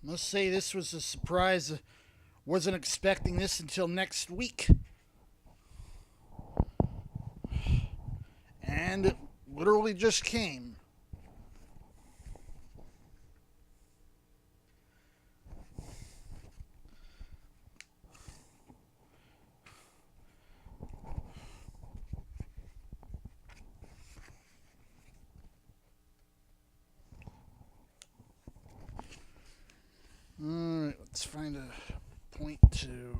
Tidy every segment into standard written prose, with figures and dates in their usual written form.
Must say this was a surprise. Wasn't expecting this until next week. And it literally just came. Alright, let's find a point to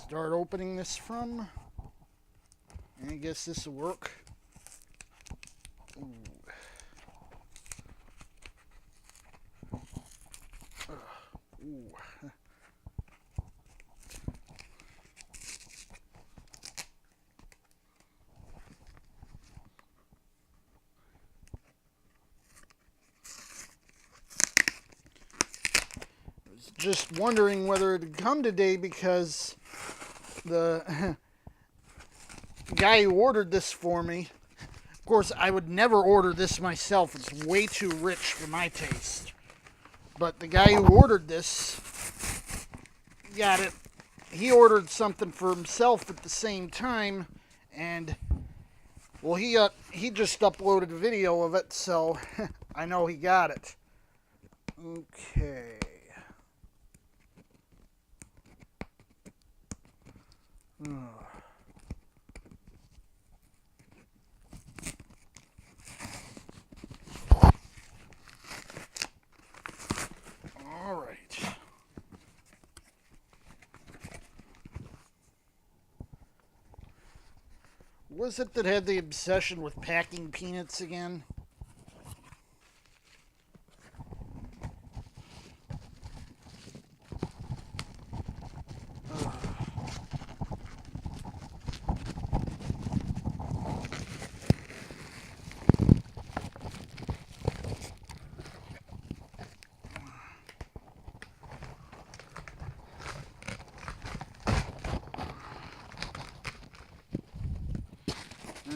start opening this from. And I guess this will work. Ooh. Ooh. Just wondering whether it'd come today because the guy who ordered this for me, of course, I would never order this myself. It's way too rich for my taste. But the guy who ordered this got it. He ordered something for himself at the same time, and well, he just uploaded a video of it, so I know he got it. Okay. All right. Was it that had the obsession with packing peanuts again?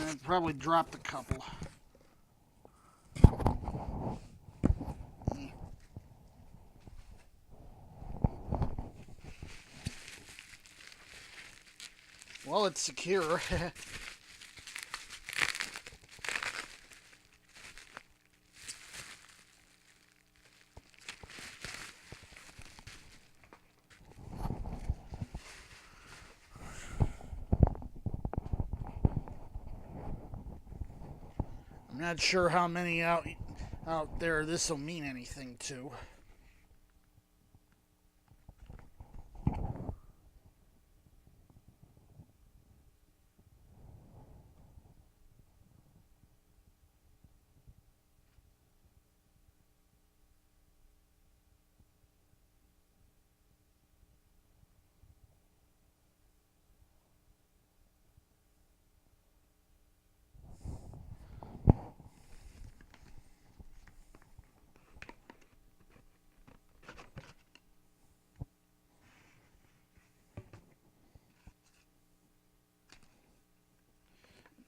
I'd probably dropped a couple. Well, it's secure. I'm not sure how many out there this will mean anything to.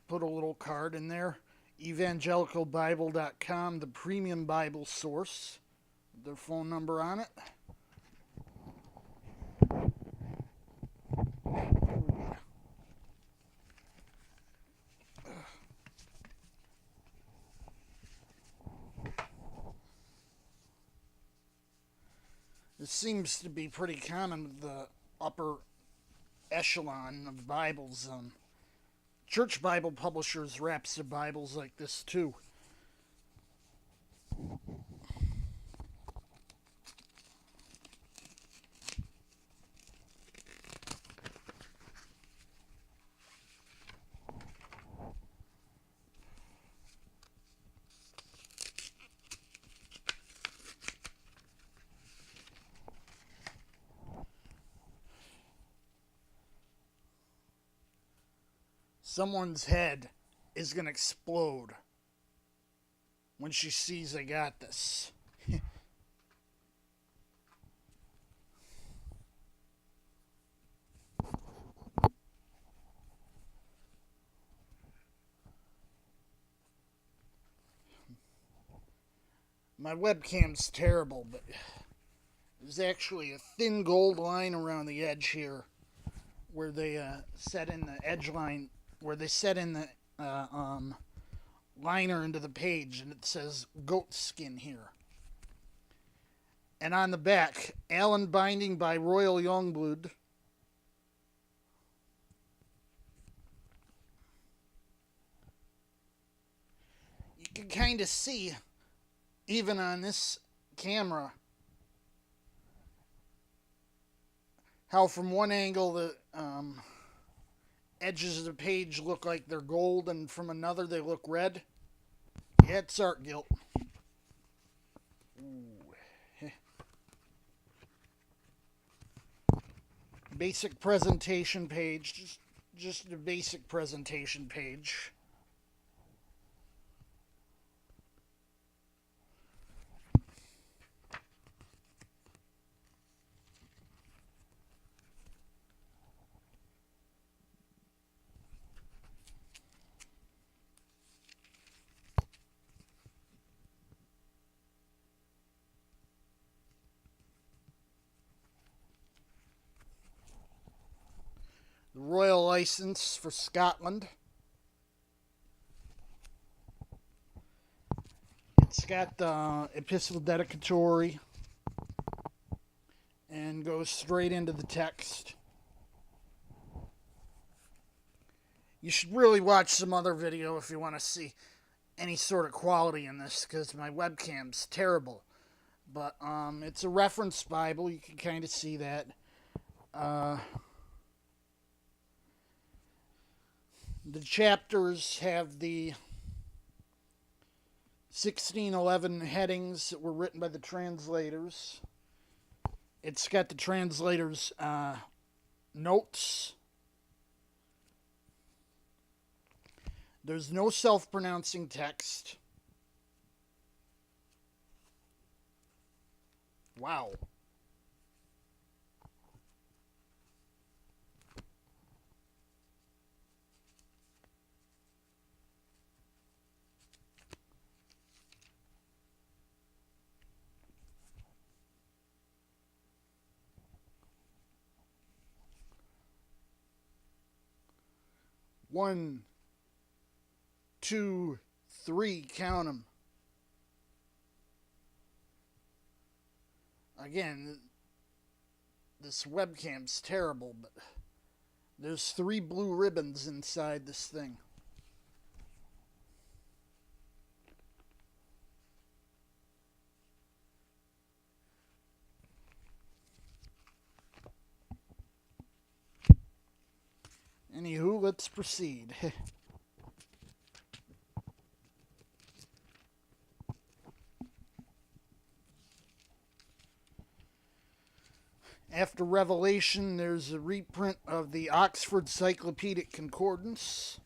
Put a little card in there. evangelicalbible.com, the premium Bible source. Their phone number on it. This seems to be pretty common with the upper echelon of Bibles. Church Bible publishers wraps their Bibles like this too. Someone's head is going to explode when she sees I got this. My webcam's terrible, but There's actually a thin gold line around the edge here where they set in the edge line, where they set in the liner into the page, and it says goat skin here. And on the back, Allan binding by Royal Youngblood. You can kind of see, even on this camera, how from one angle the edges of the page look like they're gold, and from another they look red. Yeah, it's art guilt. Basic presentation page, just a basic presentation page. The royal license for Scotland. It's got the epistle dedicatory and goes straight into the text. You should really watch some other video if you want to see any sort of quality in this, because my webcam's terrible. But it's a reference Bible. You can kind of see that. The chapters have the 1611 headings that were written by the translators. It's got the translators' notes. There's no self-pronouncing text. Wow. One, two, three, count them. Again, this webcam's terrible, but there's 3 blue ribbons inside this thing. Anywho, let's proceed. After Revelation, there's a reprint of the Oxford Cyclopedic Concordance.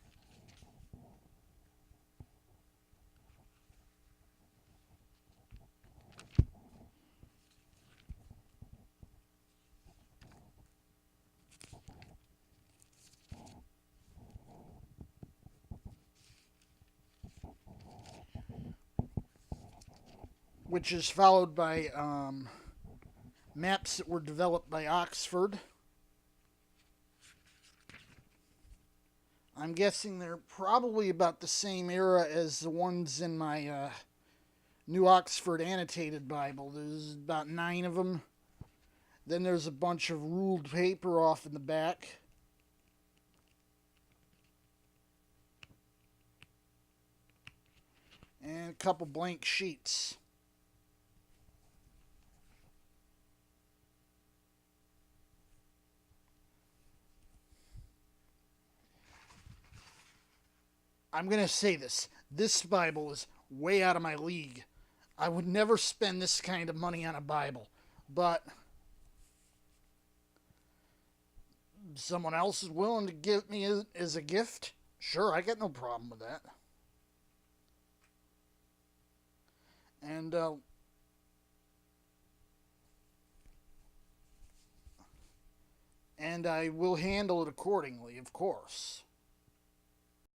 Which is followed by maps that were developed by Oxford. I'm guessing they're probably about the same era as the ones in my New Oxford Annotated Bible. There's about 9 of them. Then there's a bunch of ruled paper off in the back. And a couple blank sheets. I'm going to say this. This Bible is way out of my league. I would never spend this kind of money on a Bible. But someone else is willing to give me as a gift, sure, I got no problem with that. And I will handle it accordingly, of course.